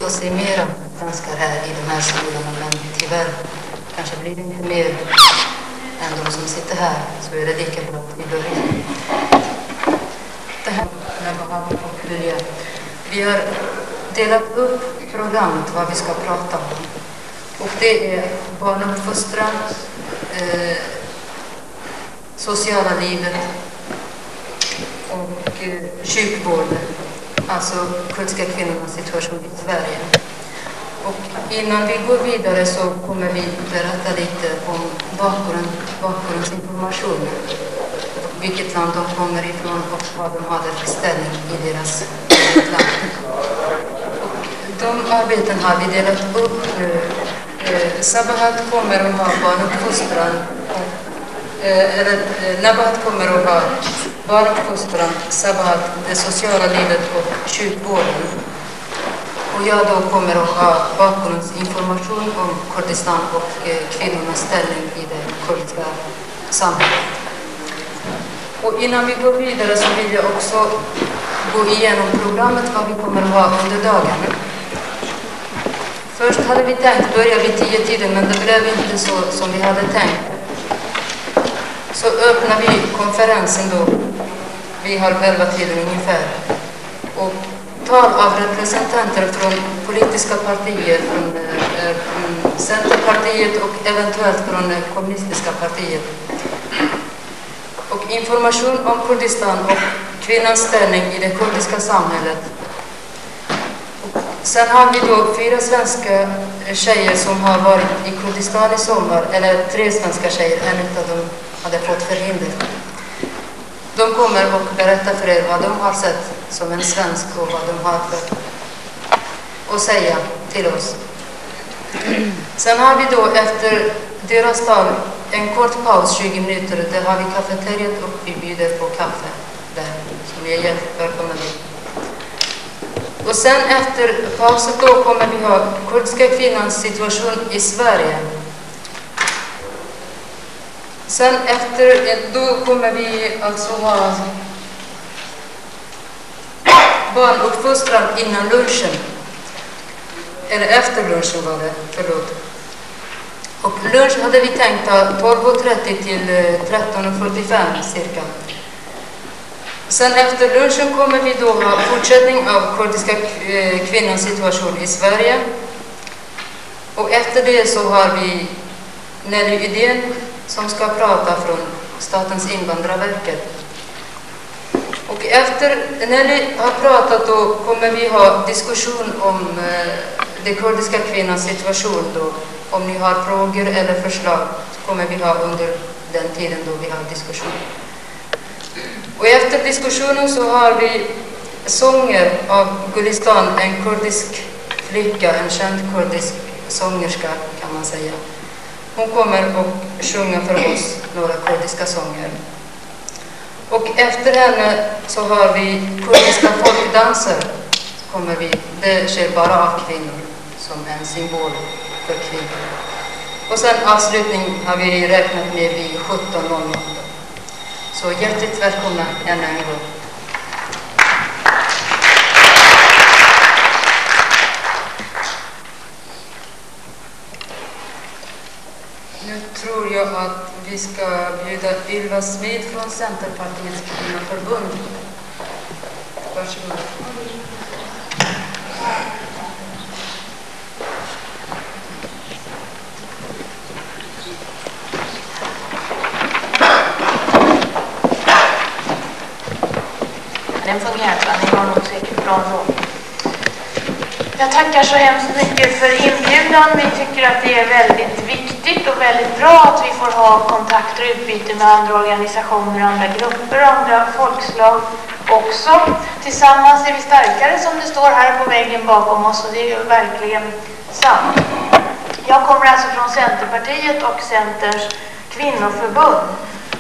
få se mera danskar här i de här skolorna, men tyvärr kanske blir det inte mer än de som sitter här, så är det lika bra att vi börjar. Det här vi har delat upp programmet vad vi ska prata om. Och det är barnuppfostran, sociala livet och sjukvården, alltså kurdiska kvinnornas situation i Sverige. Och innan vi går vidare så kommer vi berätta lite om bakgrundsinformation, vilket land de kommer ifrån och vad de hade för ställning i deras land. Och de arbeten har vi delat upp nu. Sabahat kommer att ha barnuppfostran, Nabahat kommer att ha barnuppfostran, Sabahat det sociala livet och sjukvården. Och jag då kommer att ha bakgrundsinformation om Kurdistan och kvinnornas ställning i det kurdiska samhället. Och innan vi går vidare så vill jag också gå igenom programmet vad vi kommer att ha under dagen. Först hade vi tänkt börja vid 10-tiden, men det blev inte så som vi hade tänkt. Så öppnar vi konferensen då. Vi har 11-tiden ungefär. Och tal av representanter från politiska partier, från Centerpartiet och eventuellt från kommunistiska partiet. Och information om Kurdistan och kvinnans ställning i det kurdiska samhället. Och sen har vi då 4 svenska tjejer som har varit i Kurdistan i sommar, eller 3 svenska tjejer, en av dem hade fått förhinder. De kommer och berättar för er vad de har sett som en svensk och vad de har för att säga till oss. Sen har vi då efter deras tal en kort paus, 20 minuter. Där har vi kafeteriet och vi bjuder på kaffe där, som vi är jättevälkomna till. Och sen efter pausen då kommer vi ha kurdiska kvinnans situation i Sverige. Sen efter, då kommer vi alltså ha barnuppfostran innan lunchen. Eller efter lunchen var det, förlåt. Och lunch hade vi tänkt 12:30 till 13:45 cirka. Sen efter lunchen kommer vi då ha fortsättning av kurdiska kvinnans situation i Sverige. Och efter det så har vi Nelly Ydén som ska prata från Statens invandrarverket. Och efter Nelly har pratat då kommer vi ha diskussion om den kurdiska kvinnans situation då. Om ni har frågor eller förslag så kommer vi ha under den tiden då vi har diskussion. Och efter diskussionen så har vi sånger av Gulistan, en kurdisk flicka, en känd kurdisk sångerska kan man säga. Hon kommer att sjunga för oss några kurdiska sånger. Och efter henne så har vi kurdiska folkdanser. Det sker bara av kvinnor som en symbol för kvinnor. Och sen avslutning har vi räknat med vid 17:00. Så hjärtligt välkomna ännu en gång. Nu tror jag att vi ska bjuda Ylva Smid från Centerpartiets kvinnoförbund. Varsågod. Den fungerar, ni har nog säkert bra då. Jag tackar så hemskt mycket för inbjudan. Vi tycker att det är väldigt viktigt och väldigt bra att vi får ha kontakter och utbyte med andra organisationer, andra grupper, andra folkslag också. Tillsammans är vi starkare, som det står här på väggen bakom oss, och det är ju verkligen sant. Jag kommer alltså från Centerpartiet och Centerns kvinnoförbund.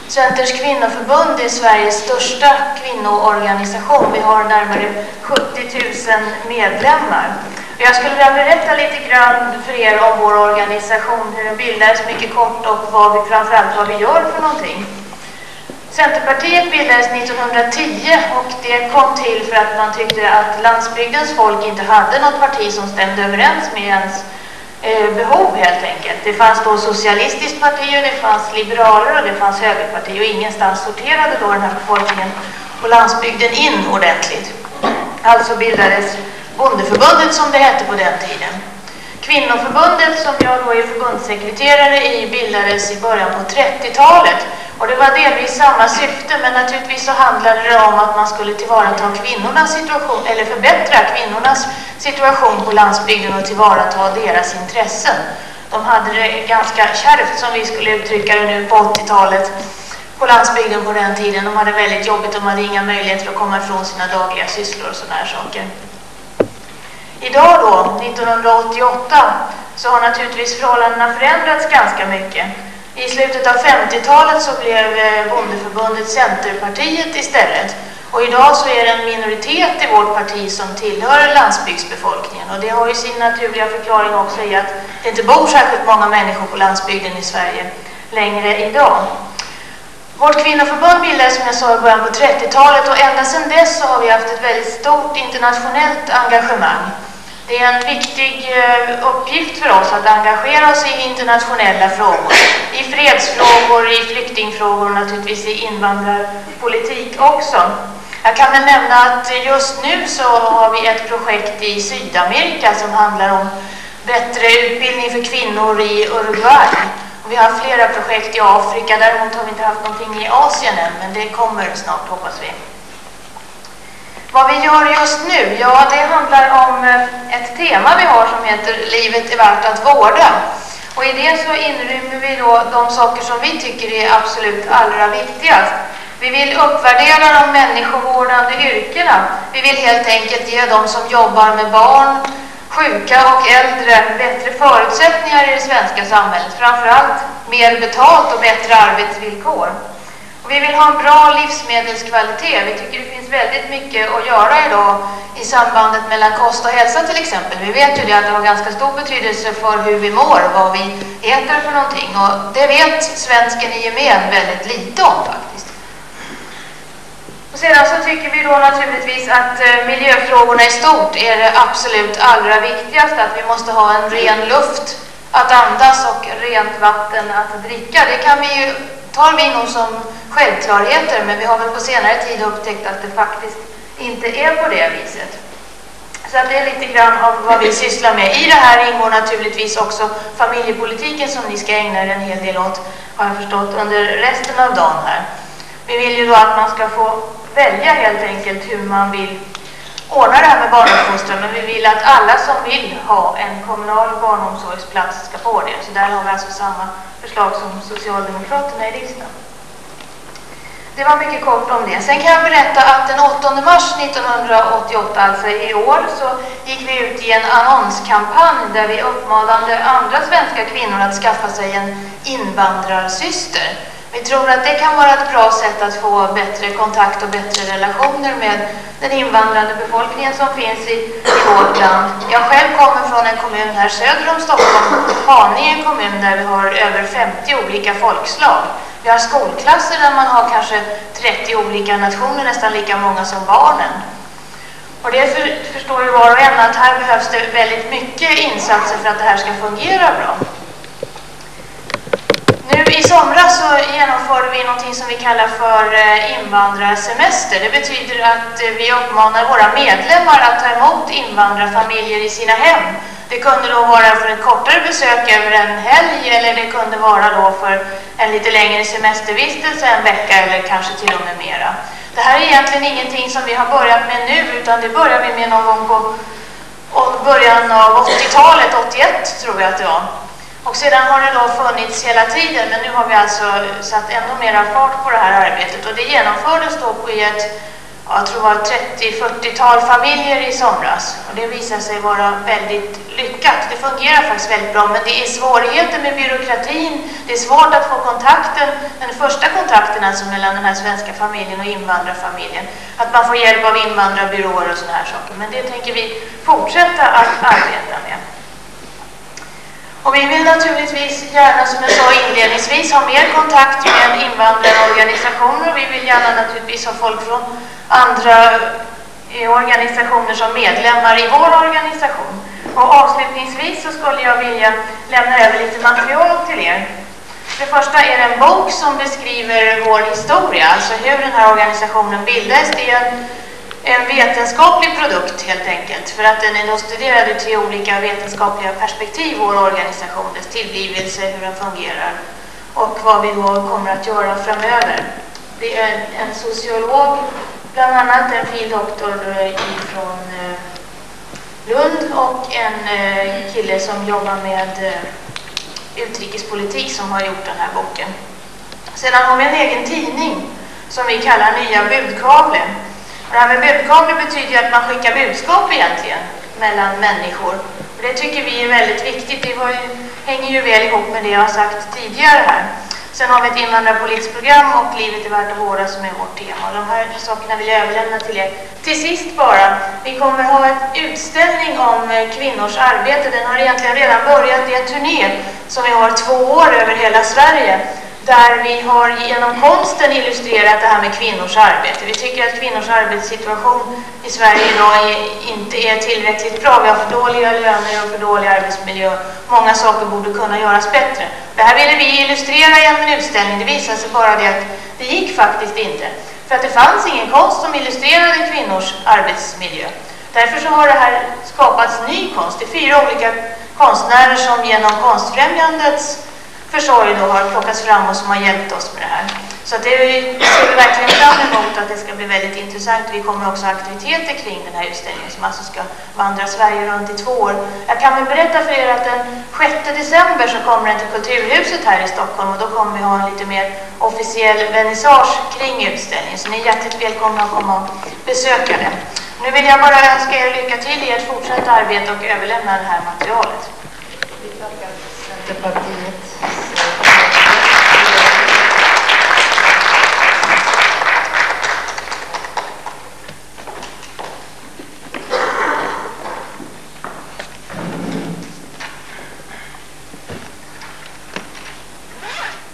Centerns kvinnoförbund är Sveriges största kvinnoorganisation. Vi har närmare 70 000 medlemmar. Jag skulle vilja berätta lite grann för er om vår organisation, hur den bildades mycket kort och framförallt vad vi gör för någonting. Centerpartiet bildades 1910 och det kom till för att man tyckte att landsbygdens folk inte hade något parti som stämde överens med ens behov helt enkelt. Det fanns då socialistiskt parti och det fanns liberaler och det fanns högerparti och ingenstans sorterade då den här befolkningen på landsbygden in ordentligt. Alltså bildades Bondeförbundet som det hette på den tiden. Kvinnoförbundet som jag då är förbundssekreterare i bildades i början på 30-talet. Och det var delvis samma syfte, men naturligtvis så handlade det om att man skulle tillvarata kvinnornas situation, eller förbättra kvinnornas situation på landsbygden och tillvarata deras intressen. De hade det ganska kärvt, som vi skulle uttrycka det nu på 80-talet, på landsbygden på den tiden. De hade väldigt jobbigt, de hade inga möjligheter att komma ifrån sina dagliga sysslor och sådana här saker. Idag då, 1988, så har naturligtvis förhållandena förändrats ganska mycket. I slutet av 50-talet så blev Bondeförbundet Centerpartiet istället. Och idag så är det en minoritet i vårt parti som tillhör landsbygdsbefolkningen. Och det har ju sin naturliga förklaring också i att det inte bor särskilt många människor på landsbygden i Sverige längre idag. Vårt kvinnoförbund bildades som jag sa i början på 30-talet och ända sedan dess så har vi haft ett väldigt stort internationellt engagemang. Det är en viktig uppgift för oss att engagera oss i internationella frågor. I fredsfrågor, i flyktingfrågor och naturligtvis i invandrarpolitik också. Jag kan väl nämna att just nu så har vi ett projekt i Sydamerika som handlar om bättre utbildning för kvinnor i Uruguay. Och vi har flera projekt i Afrika, däremot har vi inte haft någonting i Asien än, men det kommer snart hoppas vi. Vad vi gör just nu, ja det handlar om ett tema vi har som heter Livet är värt att vårda. Och i det så inrymmer vi då de saker som vi tycker är absolut allra viktigast. Vi vill uppvärdera de människovårdande yrkena. Vi vill helt enkelt ge de som jobbar med barn, sjuka och äldre bättre förutsättningar i det svenska samhället. Framförallt mer betalt och bättre arbetsvillkor. Och vi vill ha en bra livsmedelskvalitet. Vi tycker det finns väldigt mycket att göra idag i sambandet mellan kost och hälsa till exempel. Vi vet ju det att det har ganska stor betydelse för hur vi mår, vad vi äter för någonting. Och det vet svensken i gemen väldigt lite om faktiskt. Och sedan så tycker vi då naturligtvis att miljöfrågorna i stort är det absolut allra viktigaste. Att vi måste ha en ren luft att andas och rent vatten att dricka. Det kan vi ju, tar vi nog som självklarheter, men vi har väl på senare tid upptäckt att det faktiskt inte är på det viset. Så att det är lite grann av vad vi sysslar med. I det här ingår naturligtvis också familjepolitiken som ni ska ägna er en hel del åt, har jag förstått, under resten av dagen här. Vi vill ju då att man ska få välja helt enkelt hur man vill ordna det här med barnomsorgen, men vi vill att alla som vill ha en kommunal barnomsorgsplats ska få det. Så där har vi alltså samma förslag som Socialdemokraterna i riksdagen. Det var mycket kort om det. Sen kan jag berätta att den 8 mars 1988, alltså i år, så gick vi ut i en annonskampanj där vi uppmanade andra svenska kvinnor att skaffa sig en invandrarsyster. Vi tror att det kan vara ett bra sätt att få bättre kontakt och bättre relationer med den invandrande befolkningen som finns i vårt land. Jag själv kommer från en kommun här söder om Stockholm, Haninge, en kommun där vi har över 50 olika folkslag. Vi har skolklasser där man har kanske 30 olika nationer, nästan lika många som barnen. Och det förstår ju var och en att här behövs det väldigt mycket insatser för att det här ska fungera bra. Nu i somras så genomförde vi någonting som vi kallar för invandrarsemester. Det betyder att vi uppmanar våra medlemmar att ta emot invandrarfamiljer i sina hem. Det kunde då vara för ett kortare besök över en helg, eller det kunde vara då för en lite längre semestervistelse, en vecka eller kanske till och med mera. Det här är egentligen ingenting som vi har börjat med nu, utan det började vi med någon gång på början av 80-talet, 81 tror jag att det var. Och sedan har det då funnits hela tiden, men nu har vi alltså satt ännu mera fart på det här arbetet. Och det genomfördes då på ett, jag tror det var 30-40-tal familjer i somras. Och det visar sig vara väldigt lyckat. Det fungerar faktiskt väldigt bra, men det är svårigheter med byråkratin. Det är svårt att få kontakten, den första kontakten alltså mellan den här svenska familjen och invandrarfamiljen. Att man får hjälp av invandrarbyråer och sådana här saker. Men det tänker vi fortsätta att arbeta med. Och vi vill naturligtvis gärna, som jag sa inledningsvis, ha mer kontakt med invandrarorganisationer. Vi vill gärna naturligtvis ha folk från andra organisationer som medlemmar i vår organisation. Och avslutningsvis så skulle jag vilja lämna över lite material till er. Det första är en bok som beskriver vår historia, alltså hur den här organisationen bildades. Det är en vetenskaplig produkt helt enkelt, för att den är då studerad ur 3 olika vetenskapliga perspektiv, vår organisation, dess tillblivelse, hur den fungerar och vad vi då kommer att göra framöver. Det är en sociolog, bland annat en fil.doktor från Lund och en kille som jobbar med utrikespolitik som har gjort den här boken. Sedan har vi en egen tidning som vi kallar Nya budkavlen. Det här med budkavle betyder ju att man skickar budskap egentligen mellan människor. Och det tycker vi är väldigt viktigt. Det hänger ju väl ihop med det jag har sagt tidigare här. Sen har vi ett invandrarpolitiskt program och livet är värt att vårda som är vårt tema. Och de här sakerna vill jag överlämna till er. Till sist bara, vi kommer ha en utställning om kvinnors arbete. Den har egentligen redan börjat i en turné som vi har 2 år över hela Sverige. Där vi har genom konsten illustrerat det här med kvinnors arbete. Vi tycker att kvinnors arbetssituation i Sverige idag inte är tillräckligt bra. Vi har för dåliga löner och för dålig arbetsmiljö. Många saker borde kunna göras bättre. Det här ville vi illustrera genom en utställning. Det visade sig bara det att det gick faktiskt inte. För att det fanns ingen konst som illustrerade kvinnors arbetsmiljö. Därför så har det här skapats ny konst. Det är 4 olika konstnärer som genom Konstfrämjandets försorg då har plockats fram och som har hjälpt oss med det här. Så att det ser vi verkligen fram emot att det ska bli väldigt intressant. Vi kommer också ha aktiviteter kring den här utställningen som alltså ska vandra Sverige runt i 2 år. Jag kan väl berätta för er att den 6 december så kommer den till Kulturhuset här i Stockholm och då kommer vi ha en lite mer officiell vernissage kring utställningen. Så ni är hjärtligt välkomna att komma och besöka den. Nu vill jag bara önska er lycka till i ert fortsatta arbete och överlämna det här materialet. Vi tackar Centerpartiet.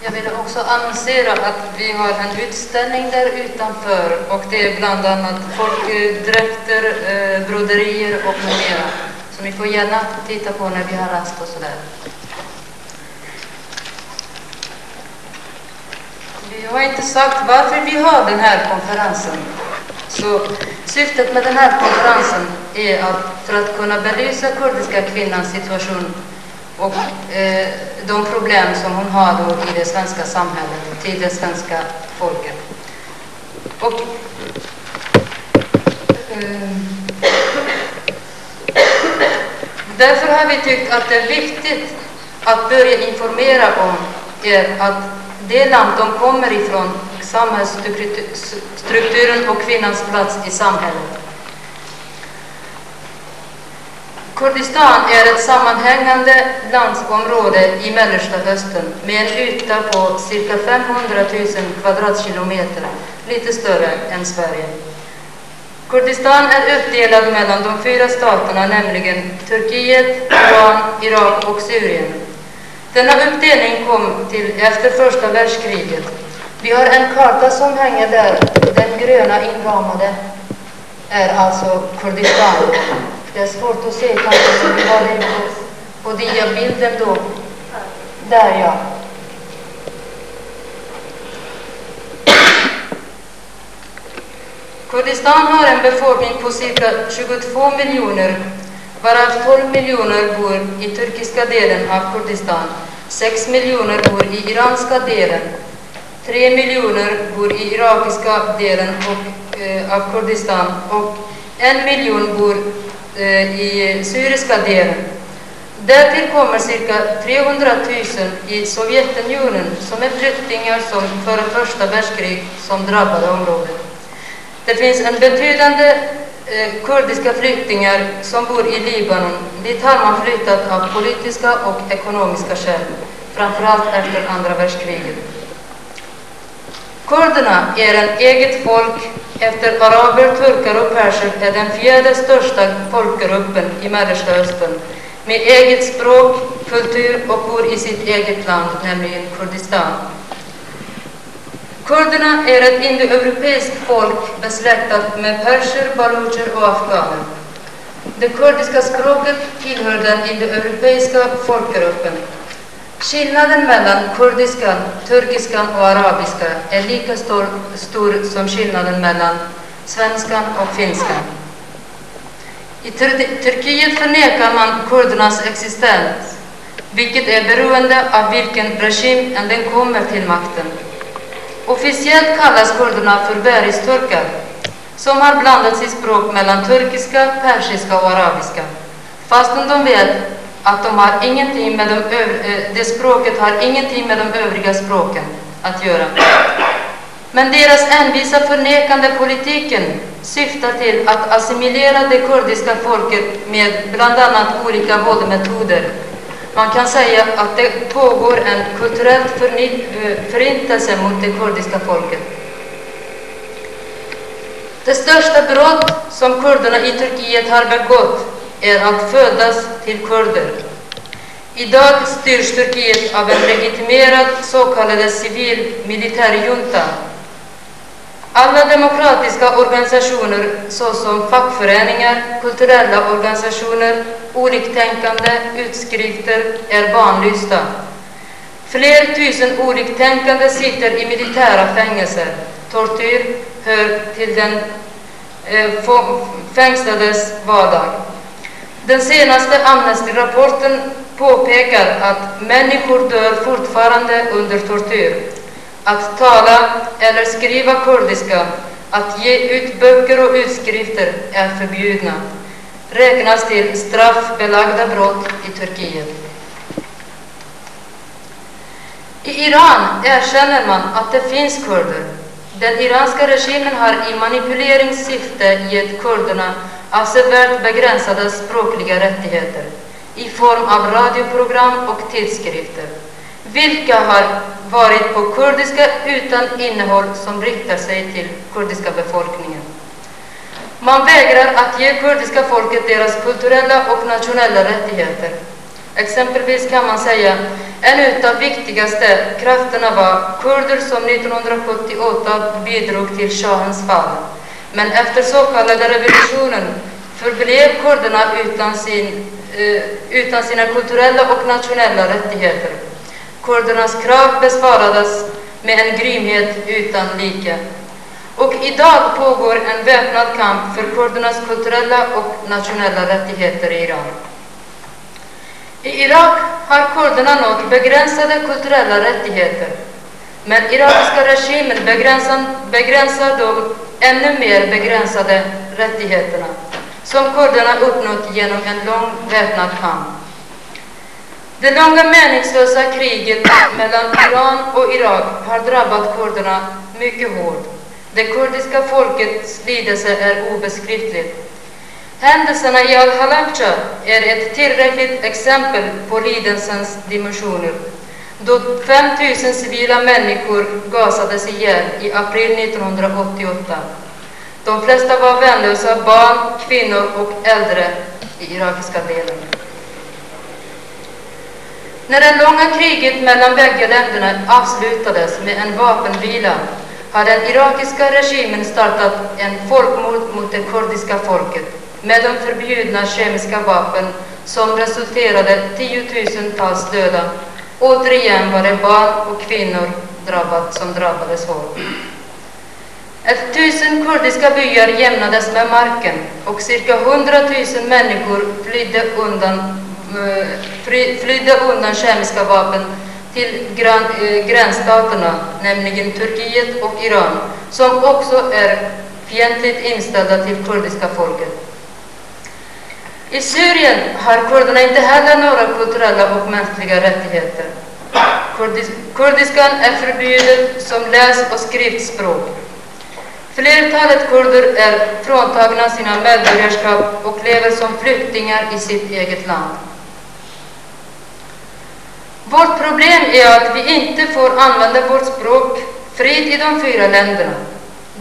Jag vill också annonsera att vi har en utställning där utanför och det är bland annat folkdräkter, broderier och med mera. Så ni får gärna titta på när vi har rast och sådär. Vi har inte sagt varför vi har den här konferensen. Så syftet med den här konferensen är att för att kunna belysa kurdiska kvinnans situation och de problem som hon har då i det svenska samhället, till det svenska folket. Och därför har vi tyckt att det är viktigt att börja informera om att det land de kommer ifrån, samhällsstrukturen och kvinnans plats i samhället. Kurdistan är ett sammanhängande landsområde i Mellersta Östern med en yta på cirka 500 000 kvadratkilometer, lite större än Sverige. Kurdistan är uppdelad mellan de 4 staterna, nämligen Turkiet, Iran, Irak och Syrien. Denna uppdelning kom till efter första världskriget. Vi har en karta som hänger där. Den gröna inramade är alltså Kurdistan. Det är svårt att se kanske, så vi har det på diabilden då. Där ja. Kurdistan har en befolkning på cirka 22 miljoner, varav 12 miljoner bor i turkiska delen av Kurdistan, 6 miljoner bor i iranska delen, 3 miljoner bor i irakiska delen av Kurdistan och 1 miljon bor i syriska delen. Därtill kommer cirka 300 000 i Sovjetunionen som är flyktingar som före första världskrig som drabbade området. Det finns en betydande kurdiska flyktingar som bor i Libanon. Dit har man flyttat av politiska och ekonomiska skäl, framförallt efter andra världskriget. Kurderna är en eget folk. Efter araber, turkar och perser är den 4:e största folkgruppen i Mellersta Östern. med eget språk, kultur och bor i sitt eget land, nämligen Kurdistan. Kurderna är ett indoeuropeiskt folk besläktat med perser, balucher och afghaner. Det kurdiska språket tillhör den indoeuropeiska folkgruppen. Skillnaden mellan kurdiskan, turkiskan och arabiska är lika stor som skillnaden mellan svenskan och finskan. I Turkiet förnekar man kurdernas existens, vilket är beroende av vilken regim den kommer till makten. Officiellt kallas kurderna för bergsturkar, som har blandat sitt språk mellan turkiska, persiska och arabiska, fastän de vet att det språket har ingenting med de övriga språken att göra. Men deras envisa förnekande politiken syftar till att assimilera det kurdiska folket med bland annat olika våldmetoder. Man kan säga att det pågår en kulturell förintelse mot det kurdiska folket. Det största brott som kurderna i Turkiet har begått är att födas till kurder. Idag styrs Turkiet av en legitimerad så kallad civil-militärjunta. Alla demokratiska organisationer såsom fackföreningar, kulturella organisationer, oliktänkande, utskrifter är banlysta. Fler tusen oliktänkande sitter i militära fängelser. Tortyr hör till den fängslades vardag. Den senaste Amnesty-rapporten påpekar att människor dör fortfarande under tortyr. Att tala eller skriva kurdiska, att ge ut böcker och utskrifter är förbjudna. Räknas till straffbelagda brott i Turkiet. I Iran erkänner man att det finns kurder. Den iranska regimen har i manipuleringssyfte gett kurderna avsevärt begränsade språkliga rättigheter i form av radioprogram och tidskrifter, vilka har varit på kurdiska utan innehåll som riktar sig till kurdiska befolkningen. Man vägrar att ge kurdiska folket deras kulturella och nationella rättigheter. Exempelvis kan man säga en av viktigaste krafterna var kurder som 1978 bidrog till shahens fall. Men efter så kallade revolutionen förblev kurderna utan sina kulturella och nationella rättigheter. Kurdernas krav besvarades med en grymhet utan like. Och idag pågår en väpnad kamp för kurdernas kulturella och nationella rättigheter i Iran. I Irak har kurderna nått begränsade kulturella rättigheter, men irakiska regimen begränsar de ännu mer begränsade rättigheterna som kurderna uppnått genom en lång väpnad kamp. Det långa meningslösa kriget mellan Iran och Irak har drabbat kurderna mycket hårt. Det kurdiska folkets lidelse är obeskrivligt. Händelserna i Al-Halabja är ett tillräckligt exempel på lidelsens dimensioner, då 5 000 civila människor gasades ihjäl i april 1988. De flesta var värnlösa barn, kvinnor och äldre i irakiska delen. När det långa kriget mellan bägge länderna avslutades med en vapenvila har den irakiska regimen startat en folkmord mot det kurdiska folket med de förbjudna kemiska vapen som resulterade 10 000-tals döda. Återigen var det barn och kvinnor som drabbades hårt. 1000 kurdiska byar jämnades med marken och cirka 100 000 människor flydde undan kemiska vapen till gränsstaterna, nämligen Turkiet och Iran, som också är fientligt inställda till kurdiska folket. I Syrien har kurderna inte heller några kulturella och mänskliga rättigheter. Kurdiskan är förbjudet som läs- och skriftspråk. Flertalet kurder är fråntagna sina medborgarskap och lever som flyktingar i sitt eget land. Vårt problem är att vi inte får använda vårt språk fritt i de 4 länderna.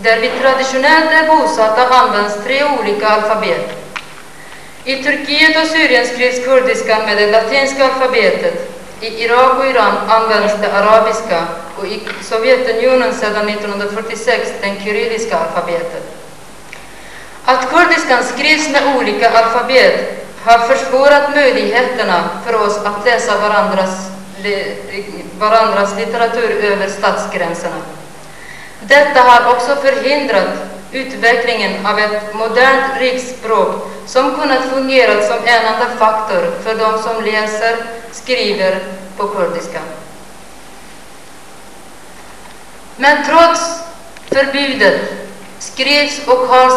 Där vi traditionellt är bosatta används 3 olika alfabet. I Turkiet och Syrien skrivs kurdiska med det latinska alfabetet. I Irak och Iran används det arabiska och i Sovjetunionen sedan 1946 den kyrilliska alfabetet. Att kurdiskan skrivs med olika alfabet har försvårat möjligheterna för oss att läsa varandras litteratur över statsgränserna. Detta har också förhindrat utvecklingen av ett modernt riksspråk som kunnat fungera som en enda faktor för de som läser, skriver på kurdiska. Men trots förbudet skrivs och har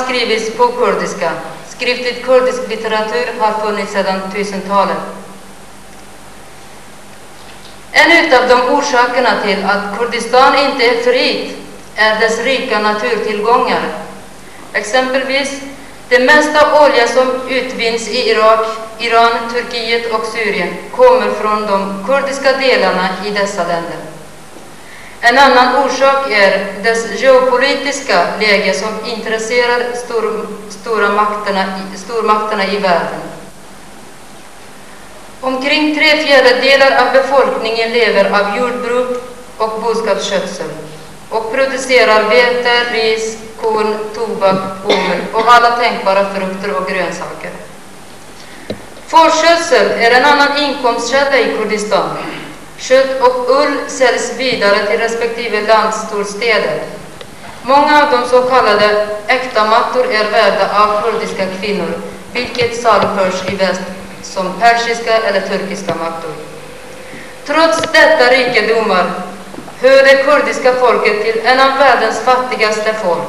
skrivits på kurdiska. Skriftlig kurdisk litteratur har funnits sedan 1000-talet. En av de orsakerna till att Kurdistan inte är fritt är dess rika naturtillgångar. Exempelvis det mesta olja som utvinns i Irak, Iran, Turkiet och Syrien kommer från de kurdiska delarna i dessa länder. En annan orsak är dess geopolitiska läge som intresserar stormakterna i världen. Omkring 3/4 av befolkningen lever av jordbruk och boskapsskötsel och producerar vete, ris, korn, tobak, bomull och alla tänkbara frukter och grönsaker. Fårskötsel är en annan inkomstkälla i Kurdistan. Kött och ull säljs vidare till respektive landstorstäder. Många av de så kallade äkta mattor är värda av kurdiska kvinnor, vilket saluförs i väst som persiska eller turkiska mattor. Trots detta rikedomar hör det kurdiska folket till en av världens fattigaste folk.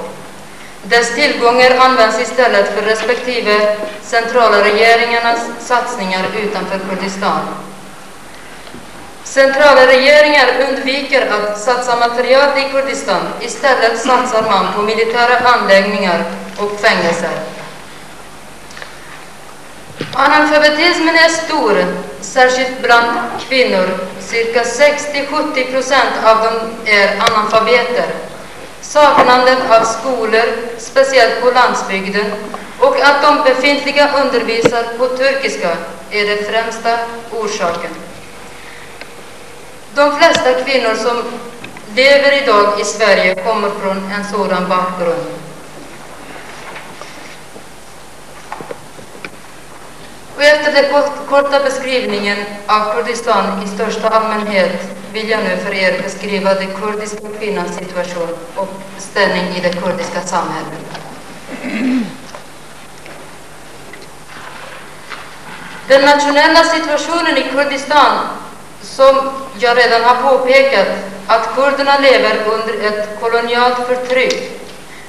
Dess tillgångar används istället för respektive centrala regeringarnas satsningar utanför Kurdistan. Centrala regeringar undviker att satsa material i Kurdistan. Istället satsar man på militära anläggningar och fängelser. Analfabetismen är stor, särskilt bland kvinnor. Cirka 60-70% av dem är analfabeter. Saknandet av skolor, speciellt på landsbygden, och att de befintliga undervisar på turkiska är den främsta orsaken. De flesta kvinnor som lever idag i Sverige kommer från en sådan bakgrund. Och efter den korta beskrivningen av Kurdistan i största allmänhet vill jag nu för er beskriva den kurdiska kvinnans situation och ställning i det kurdiska samhället. Den nationella situationen i Kurdistan, som jag redan har påpekat, att kurderna lever under ett kolonialt förtryck.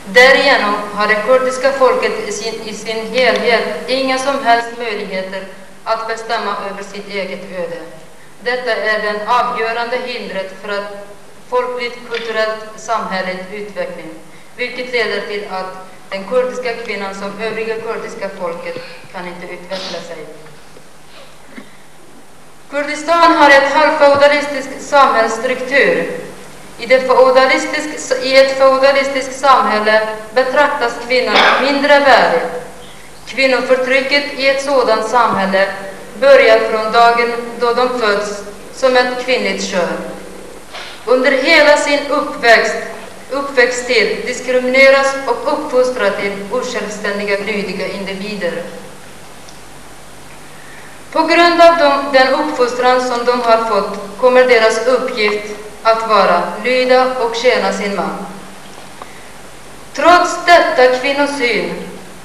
Därigenom har det kurdiska folket i sin helhet inga som helst möjligheter att bestämma över sitt eget öde. Detta är det avgörande hindret för ett folkligt, kulturellt samhälleligt utveckling, vilket leder till att den kurdiska kvinnan som övriga kurdiska folket kan inte utveckla sig. Kurdistan har ett halvfeudalistisk samhällsstruktur. I ett feudalistiskt samhälle betraktas kvinnan mindre värdig. Kvinnoförtrycket i ett sådant samhälle börjar från dagen då de föds som ett kvinnligt kön. Under hela sin uppväxttid diskrimineras och uppfostras till osjälvständiga, lydiga individer. På grund av den uppfostran som de har fått kommer deras uppgift att vara lyda och tjäna sin man. Trots detta kvinnosyn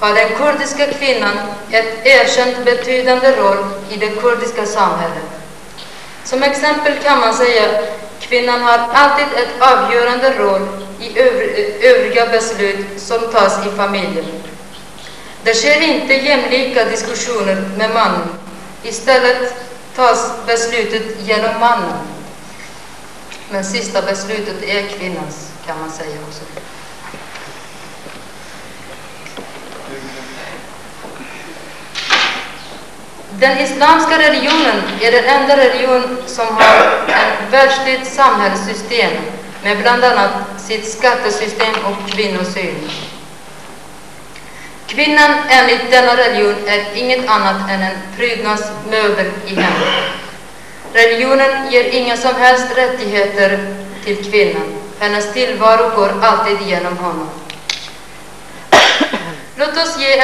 har den kurdiska kvinnan ett erkänt betydande roll i det kurdiska samhället. Som exempel kan man säga att kvinnan har alltid ett avgörande roll i övriga beslut som tas i familjen. Det sker inte jämlika diskussioner med mannen. Istället tas beslutet genom mannen. Men sista beslutet är kvinnans, kan man säga också. Den islamska religionen är den enda religion som har en världsligt samhällssystem med bland annat sitt skattesystem och kvinnosyn. Kvinnan enligt denna religion är inget annat än en prydnadsmöbel i hemmet. Religionen ger inga som helst rättigheter till kvinnan. Hennes tillvaro går alltid genom honom. Låt oss ge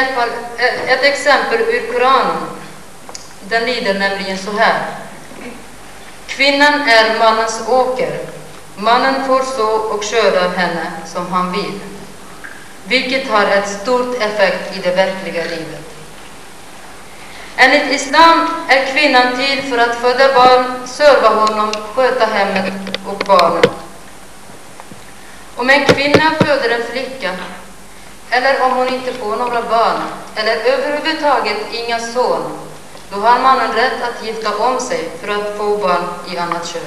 ett exempel ur Koranen. Den lyder nämligen så här. Kvinnan är mannens åker. Mannen får så och köra henne som han vill. Vilket har ett stort effekt i det verkliga livet. Enligt islam är kvinnan till för att föda barn, serva honom, sköta hemmet och barnen. Om en kvinna föder en flicka, eller om hon inte får några barn, eller överhuvudtaget inga son, då har mannen rätt att gifta om sig för att få barn i annat kön.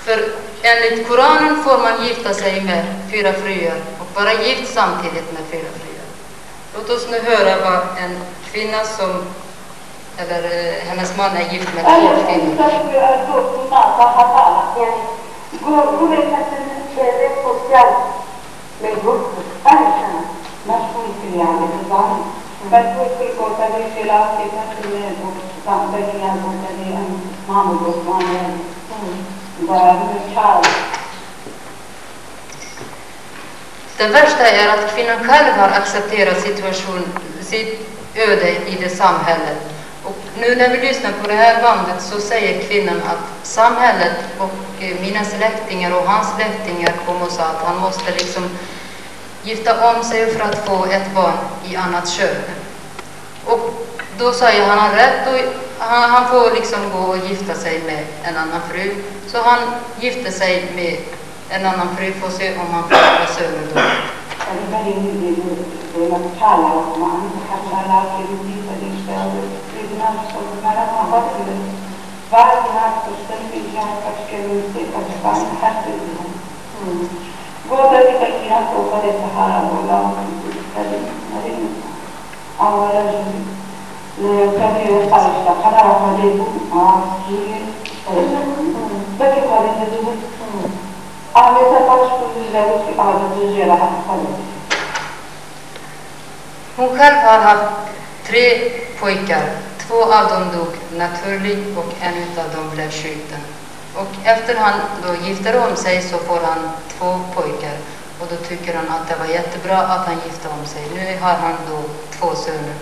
För enligt Koranen får man gifta sig med 4 fruar och vara gift samtidigt med 4 fruar. Låt oss nu höra vad en kvinna som, eller hennes man är gift med 2 kvinnor. Det värsta är att kvinnan själv har accepterat sitt öde i det samhället. Och nu när vi lyssnar på det här bandet så säger kvinnan att samhället och mina släktingar och hans släktingar kom och sa att han måste liksom gifta om sig för att få ett barn i annat kön. Och då säger han har rätt och han får liksom gå och gifta sig med en annan fru. Så han gifte sig med en annan fru för att se om han får söner då. Hon själv har haft 3 pojkar. 2 av dem dog naturligt och en av dem blev skjuten. Och efter han då gifter om sig så får han 2 pojkar. Och då tycker han att det var jättebra att han gifte om sig. Nu har han då 2 söner.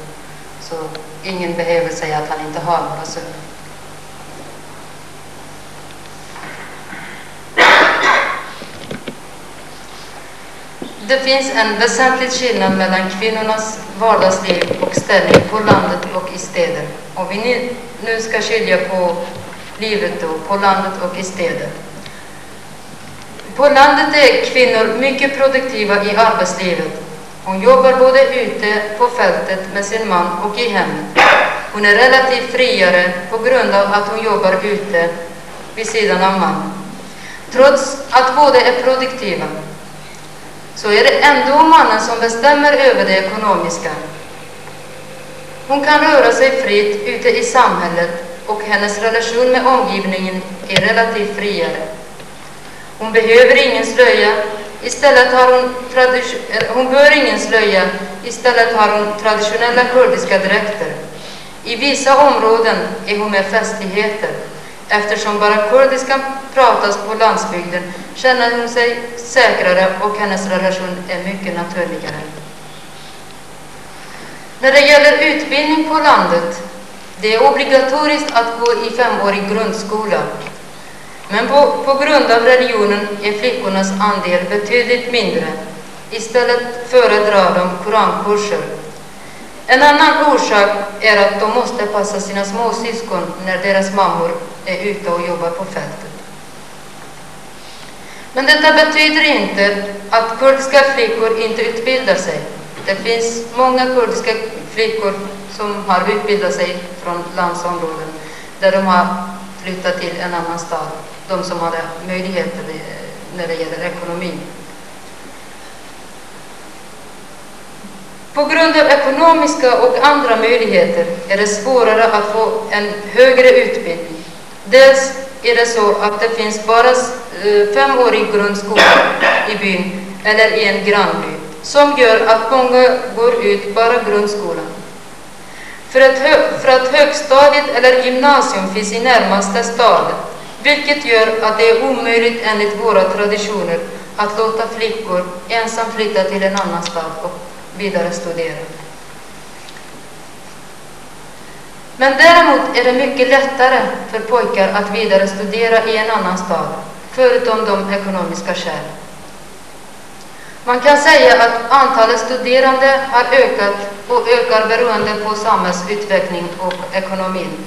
Så ingen behöver säga att han inte har några söner. Det finns en väsentlig skillnad mellan kvinnornas vardagsliv och ställning på landet och i städer. Och vi nu ska skilja på livet då, på landet och i städer. På landet är kvinnor mycket produktiva i arbetslivet. Hon jobbar både ute på fältet med sin man och i hemmet. Hon är relativt friare på grund av att hon jobbar ute vid sidan av mannen. Trots att båda är produktiva så är det ändå mannen som bestämmer över det ekonomiska. Hon kan röra sig fritt ute i samhället och hennes relation med omgivningen är relativt friare. Hon behöver ingen slöja, istället har hon bör ingen slöja, istället har hon traditionella kurdiska dräkter. I vissa områden är hon med festligheter. Eftersom bara kurdiskan pratas på landsbygden känner hon sig säkrare och hennes relation är mycket naturligare. När det gäller utbildning på landet, det är obligatoriskt att gå i 5-årig grundskola. Men på grund av religionen är flickornas andel betydligt mindre. Istället föredrar de korankurser. En annan orsak är att de måste passa sina småsyskon när deras mammor är ute och jobbar på fältet. Men detta betyder inte att kurdiska flickor inte utbildar sig. Det finns många kurdiska flickor som har utbildat sig från landsområden där de har flyttat till en annan stad. De som hade möjligheter när det gäller ekonomin. På grund av ekonomiska och andra möjligheter är det svårare att få en högre utbildning. Dels är det så att det finns bara 5-årig grundskola i byn eller i en grannby. som gör att många går ut bara grundskolan. För att högstadiet eller gymnasium finns i närmaste stad, vilket gör att det är omöjligt enligt våra traditioner att låta flickor ensam flytta till en annan stad och vidare studera. Men däremot är det mycket lättare för pojkar att vidare studera i en annan stad, förutom de ekonomiska skäl. Man kan säga att antalet studerande har ökat och ökar beroende på samhällsutveckling och ekonomin.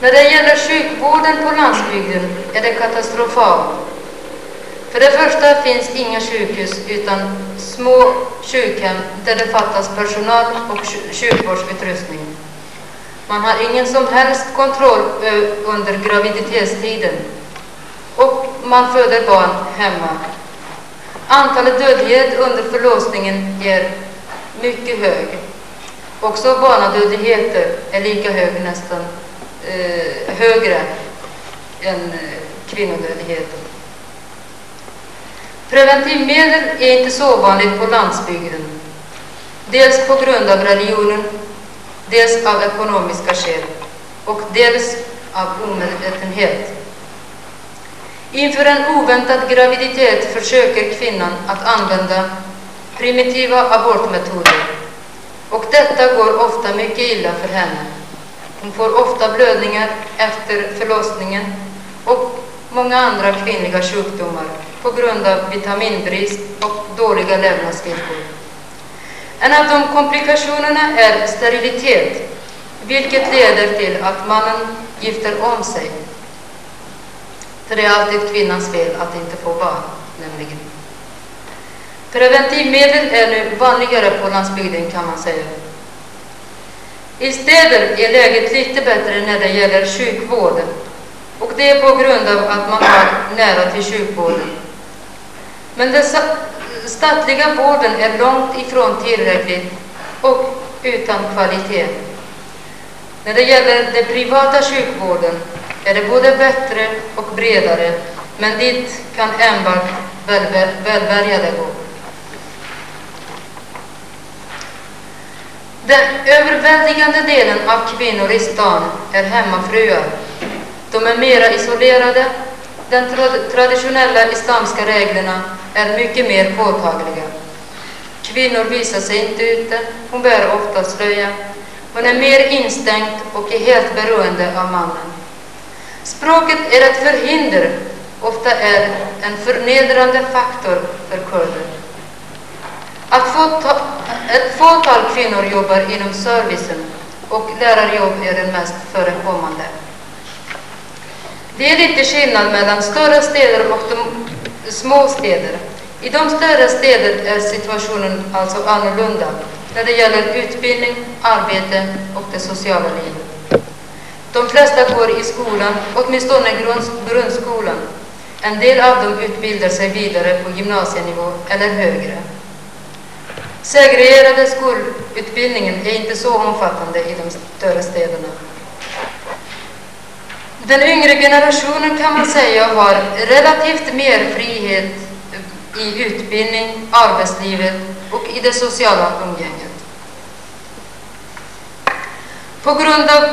När det gäller sjukvården på landsbygden är det katastrofalt. För det första finns inga sjukhus utan små sjukhem där det fattas personal och sjukvårdsutrustning. Man har ingen som helst kontroll under graviditetstiden och man föder barn hemma. Antalet dödlighet under förlossningen är mycket hög. Också barnadödligheten är lika hög, nästan högre än kvinnodödligheten. Preventivmedel är inte så vanligt på landsbygden. Dels på grund av religionen, dels av ekonomiska skäl och dels av omedvetenhet. Inför en oväntad graviditet försöker kvinnan att använda primitiva abortmetoder och detta går ofta mycket illa för henne. Hon får ofta blödningar efter förlossningen och många andra kvinnliga sjukdomar på grund av vitaminbrist och dåliga levnadsvillkor. En av de komplikationerna är sterilitet, vilket leder till att mannen gifter om sig. För det är alltid kvinnans fel att inte få barn, nämligen. Preventivmedel är nu vanligare på landsbygden, kan man säga. I städer är läget lite bättre när det gäller sjukvården. Och det är på grund av att man har nära till sjukvården. Men den statliga vården är långt ifrån tillräcklig och utan kvalitet. När det gäller den privata sjukvården är det både bättre och bredare, men dit kan enbart välbärgade gå. Den överväldigande delen av kvinnor i stan är hemmafruar. De är mera isolerade. De traditionella islamska reglerna är mycket mer påtagliga. Kvinnor visar sig inte ute, hon bär ofta slöja. Hon är mer instängt och är helt beroende av mannen. Språket är ett förhinder, ofta är en förnedrande faktor för kurder. Ett fåtal kvinnor jobbar inom servicen och lärarjobb är den mest förekommande. Det är lite skillnad mellan större städer och de små städer. I de större städer är situationen alltså annorlunda när det gäller utbildning, arbete och det sociala livet. De flesta går i skolan, åtminstone grundskolan. En del av dem utbildar sig vidare på gymnasienivå eller högre. Segregerade skolutbildningen är inte så omfattande i de större städerna. Den yngre generationen, kan man säga, har relativt mer frihet i utbildning, arbetslivet och i det sociala umgänget. På grund av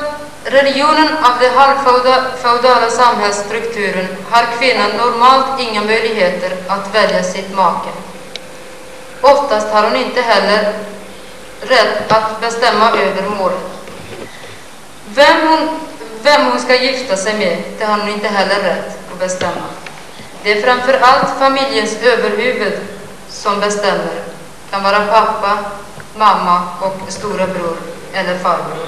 religionen av den halvfeudala samhällsstrukturen har kvinnan normalt inga möjligheter att välja sitt make. Oftast har hon inte heller rätt att bestämma över målet. Vem hon ska gifta sig med, det har hon inte heller rätt att bestämma. Det är framför allt familjens överhuvud som bestämmer. Det kan vara pappa, mamma och storebror eller farbror.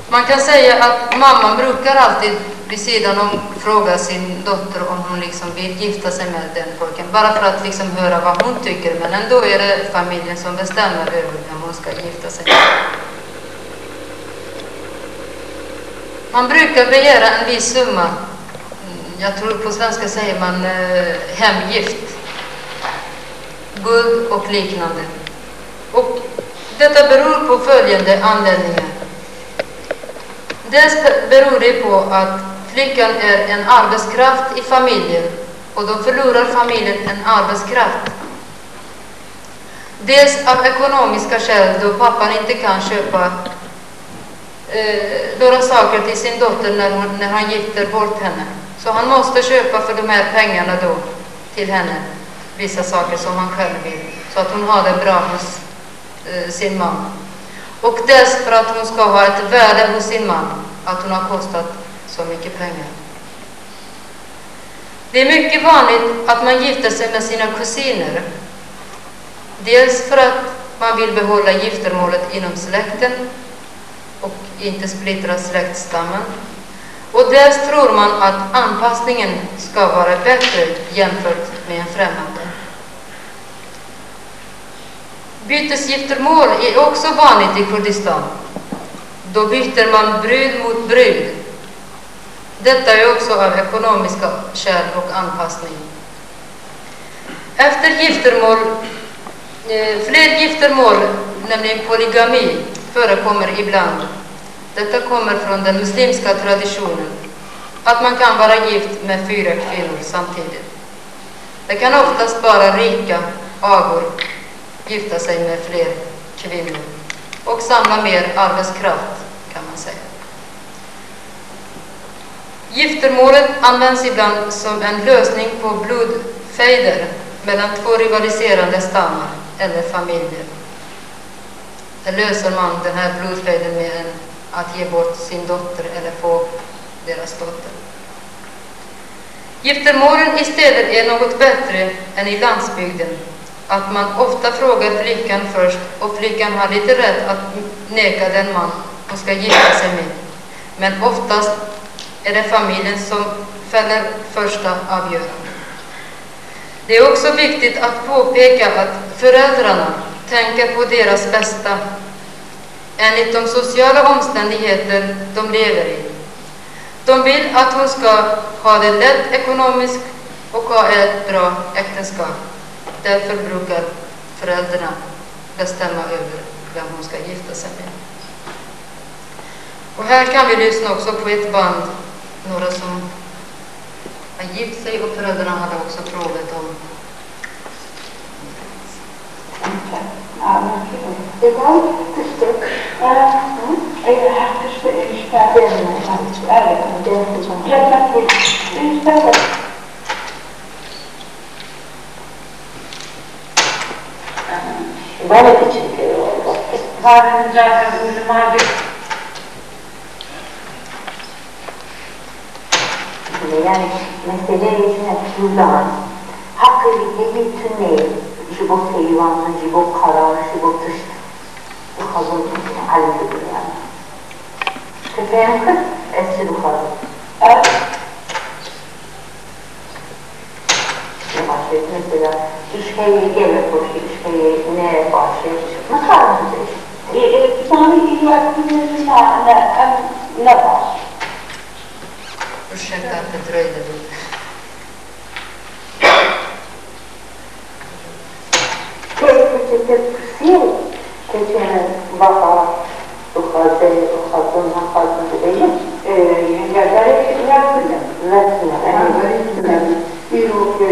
Man kan säga att mamman brukar alltid vid sidan om fråga sin dotter om hon liksom vill gifta sig med den pojken. Bara för att liksom höra vad hon tycker, men ändå är det familjen som bestämmer över vem hon ska gifta sig med. Man brukar begära en viss summa. Jag tror på svenska säger man hemgift. Guld och liknande. Och detta beror på följande anledningar. Dels beror det på att flickan är en arbetskraft i familjen och då förlorar familjen en arbetskraft. Dels av ekonomiska skäl då pappan inte kan köpa några saker till sin dotter när han gifter bort henne. Så han måste köpa för de här pengarna då till henne vissa saker som han själv vill, så att hon har det bra hos sin man. Och dels för att hon ska ha ett värde hos sin man, att hon har kostat så mycket pengar. Det är mycket vanligt att man gifter sig med sina kusiner. Dels för att man vill behålla giftermålet inom släkten och inte splittra släktstammen. Och dels tror man att anpassningen ska vara bättre jämfört med en främmande. Bytesgiftermål är också vanligt i Kurdistan. Då byter man brud mot brud. Detta är också av ekonomiska skäl och anpassning. Efter giftermål, fler giftermål, nämligen polygami, förekommer ibland. Detta kommer från den muslimska traditionen, att man kan vara gift med 4 kvinnor samtidigt. Det kan oftast bara rika agor gifta sig med fler kvinnor och samla mer arbetskraft, kan man säga. Giftermålet används ibland som en lösning på blodfejder mellan 2 rivaliserande stammar eller familjer. Där löser man den här blodfejden med att ge bort sin dotter eller få deras dotter. Giftermålen i städer är något bättre än i landsbygden. Att man ofta frågar flickan först, och flickan har lite rätt att neka den man hon ska gifta sig med. Men oftast är det familjen som fäller första avgörandet. Det är också viktigt att påpeka att föräldrarna tänker på deras bästa enligt de sociala omständigheter de lever i. De vill att hon ska ha det lätt ekonomiskt och ha ett bra äktenskap. Därför brukar föräldrarna bestämma över vem hon ska gifta sig med. Och här kan vi lyssna också på ett band, några som har gift sig, och föräldrarna hade också frågat om. Böyle bir çünkü varın zaten uyumaya yani mesele içine tutulan hakkı bir tünneyi jibo seyvanlı, jibo karar, jibo tış bu hazır halinde yani. Köpeğin kız eski bu hazır. Evet. Mesela işkeyi gelir bu işkeyi ne başlıyor? Nasıl anlayacağız? Bir tane ilgilendiğimiz ne var? Ursäkta att det dröjde lite. Kesinlikle kısıyor. Geçen vaka bu hazır değil. Yazarı yaptım. Io che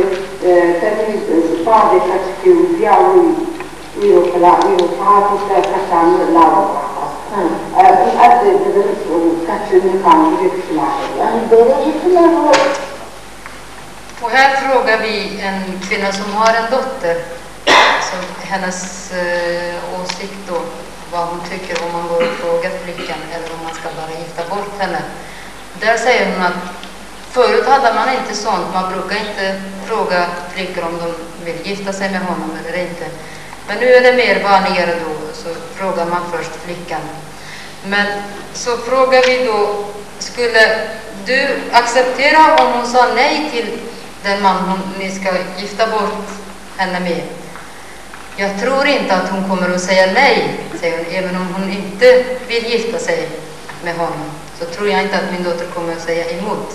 il padre che usiamo io che la io faccio facciamo la adesso faccio mi fanno Och här frågar vi en kvinna som har en dotter, så hennes åsikt då, vad hon tycker om man går och frågar flickan eller om man ska bara gifta bort henne. Där säger hon att förut hade man inte sånt, man brukar inte fråga flickor om de vill gifta sig med honom eller inte. Men nu är det mer vanligare då, så frågar man först flickan. Men så frågar vi då, skulle du acceptera om hon sa nej till den man ni ska gifta bort henne med? Jag tror inte att hon kommer att säga nej, säger hon, även om hon inte vill gifta sig med honom. Så tror jag inte att min dotter kommer att säga emot.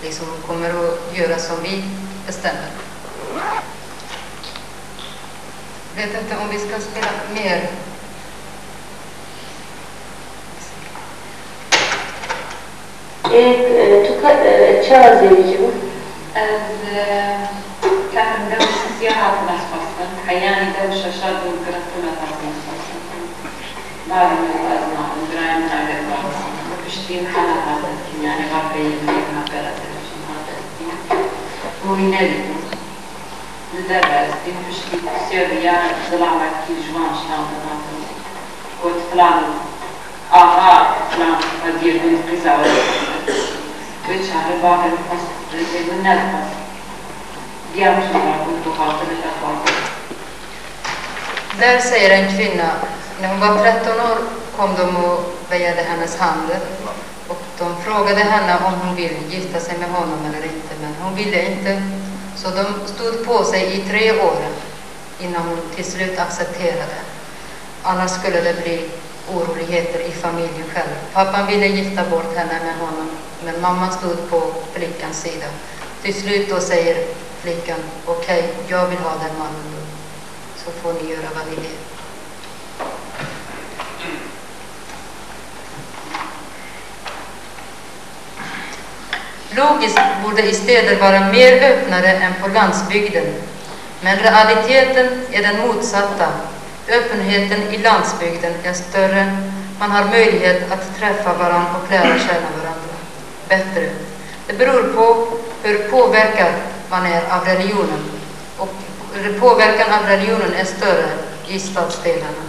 Liksom kommer att göra som vi bestämmer. Vet inte om vi ska spela mer. Çağ zevci bu. كان مدرس السياحة في الأسفل حياني دوشة شاد وقرأتنا في بعد ما يبقى الجرايم على الرأس وبشتين حالة هذا يعني غافية فيها قرأت وينادي لدرس دين بشتين سيريا ظلامة كي جوان شلام بناتهم قلت فلان فلان قدير بنت قزا ويتشعر باقي الفصل رجل النفس ديام شمار كنت خاطر الأخوات. Där säger en kvinna, när hon var 13 år kom de och väjade hennes hand och de frågade henne om hon ville gifta sig med honom eller inte, men hon ville inte. Så de stod på sig i 3 år innan hon till slut accepterade. Annars skulle det bli oroligheter i familjen själv. Pappan ville gifta bort henne med honom, men mamman stod på flickans sida. Till slut då säger flickan, okej, jag vill ha den mannen då. Så får ni göra vad ni vill. Logiskt borde i städer vara mer öppnare än på landsbygden. Men realiteten är den motsatta. Öppenheten i landsbygden är större. Man har möjlighet att träffa varandra och lära känna varandra bättre. Det beror på hur påverkad man är av religionen. Och påverkan av religionen är större i stadsdelarna.